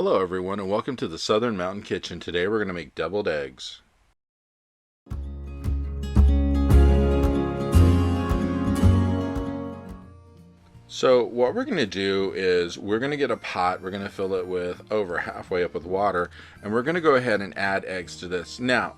Hello everyone and welcome to the Southern Mountain Kitchen. Today we're going to make deviled eggs. So what we're going to do is we're going to get a pot, we're going to fill it with over halfway up with water, and we're going to go ahead and add eggs to this. Now,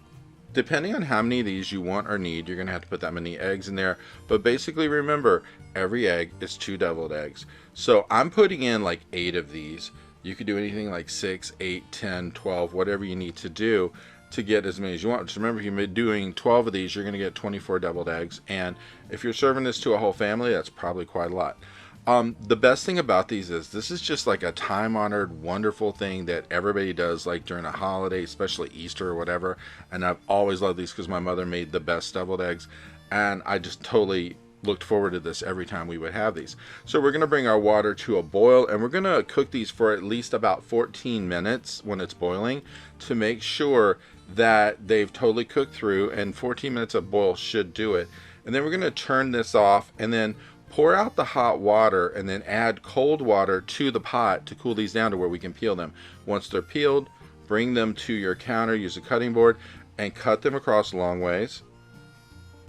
depending on how many of these you want or need, you're going to have to put that many eggs in there. But basically remember, every egg is 2 deviled eggs. So I'm putting in like 8 of these. You could do anything like 6, 8, 10, 12, whatever you need to do to get as many as you want. Just remember, if you're doing 12 of these, you're going to get 24 deviled eggs. And if you're serving this to a whole family, that's probably quite a lot. The best thing about these is this is just like a time-honored, wonderful thing that everybody does, like during a holiday, especially Easter or whatever. And I've always loved these because my mother made the best deviled eggs, and I just totally looked forward to this every time we would have these. So we're going to bring our water to a boil, and we're going to cook these for at least about 14 minutes when it's boiling to make sure that they've totally cooked through, and 14 minutes of boil should do it. And then we're going to turn this off and then pour out the hot water and then add cold water to the pot to cool these down to where we can peel them. Once they're peeled, bring them to your counter, use a cutting board, and cut them across long ways.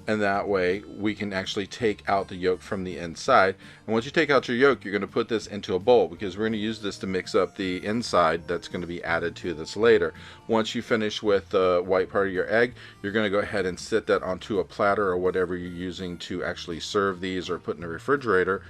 And that way we can actually take out the yolk from the inside. And once you take out your yolk, you're going to put this into a bowl because we're going to use this to mix up the inside that's going to be added to this later. Once you finish with the white part of your egg, you're going to go ahead and sit that onto a platter or whatever you're using to actually serve these or put in the refrigerator.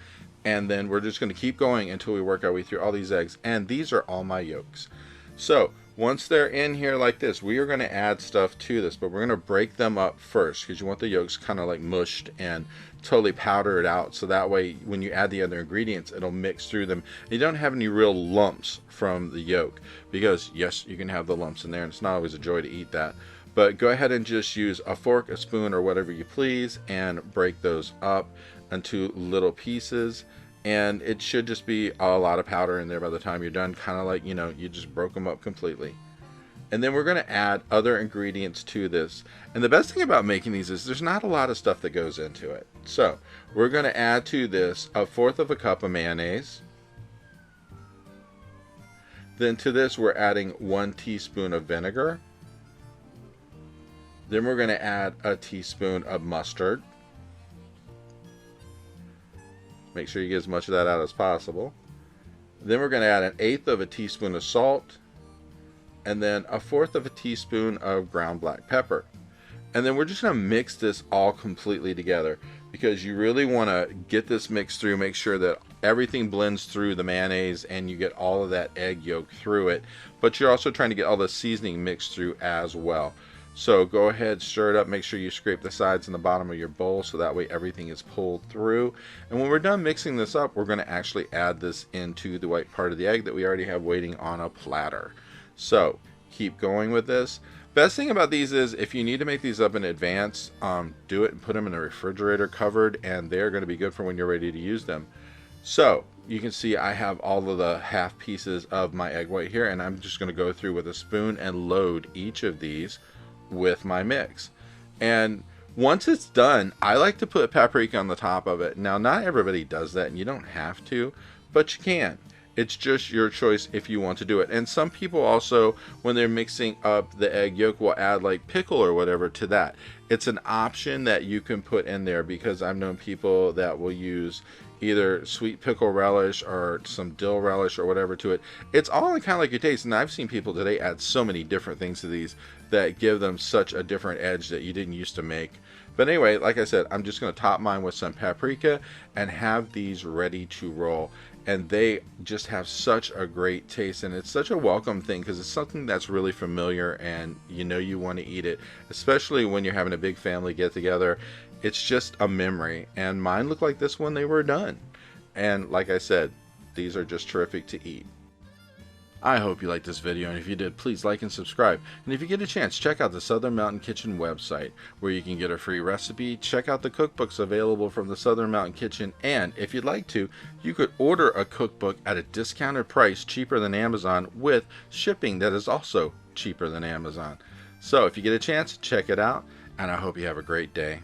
And then we're just going to keep going until we work our way through all these eggs. And these are all my yolks. So once they're in here like this, we are going to add stuff to this, but we're going to break them up first because you want the yolks kind of like mushed and totally powdered out, so that way when you add the other ingredients, it'll mix through them. You don't have any real lumps from the yolk, because yes, you can have the lumps in there and it's not always a joy to eat that. But go ahead and just use a fork, a spoon, or whatever you please and break those up into little pieces. And it should just be a lot of powder in there by the time you're done, kind of like, you know, you just broke them up completely. And then we're going to add other ingredients to this. And the best thing about making these is there's not a lot of stuff that goes into it. So we're going to add to this 1/4 of a cup of mayonnaise. Then to this we're adding 1 teaspoon of vinegar. Then we're going to add a teaspoon of mustard. Make sure you get as much of that out as possible. Then we're going to add 1/8 of a teaspoon of salt, and then 1/4 of a teaspoon of ground black pepper. And then we're just going to mix this all completely together, because you really want to get this mixed through, make sure that everything blends through the mayonnaise and you get all of that egg yolk through it, but you're also trying to get all the seasoning mixed through as well. So go ahead, stir it up, make sure you scrape the sides and the bottom of your bowl so that way everything is pulled through. And when we're done mixing this up, we're going to actually add this into the white part of the egg that we already have waiting on a platter. So keep going with this. Best thing about these is if you need to make these up in advance, do it and put them in the refrigerator covered, and they're going to be good for when you're ready to use them. So you can see I have all of the half pieces of my egg white here, and I'm just going to go through with a spoon and load each of these with my mix. And once it's done, I like to put paprika on the top of it. Now, not everybody does that, and you don't have to, but you can. It's just your choice if you want to do it. And some people also, when they're mixing up the egg yolk, will add like pickle or whatever to that. It's an option that you can put in there, because I've known people that will use either sweet pickle relish or some dill relish or whatever to it. It's all kind of like your taste, and I've seen people today add so many different things to these that give them such a different edge that you didn't used to make. But anyway, like I said, I'm just going to top mine with some paprika and have these ready to roll. And they just have such a great taste, and it's such a welcome thing because it's something that's really familiar and you know you want to eat it, especially when you're having a big family get together. It's just a memory, and mine look like this when they were done. And like I said, these are just terrific to eat. I hope you liked this video, and if you did, please like and subscribe. And if you get a chance, check out the Southern Mountain Kitchen website, where you can get a free recipe, check out the cookbooks available from the Southern Mountain Kitchen, and if you'd like to, you could order a cookbook at a discounted price, cheaper than Amazon, with shipping that is also cheaper than Amazon. So if you get a chance, check it out, and I hope you have a great day.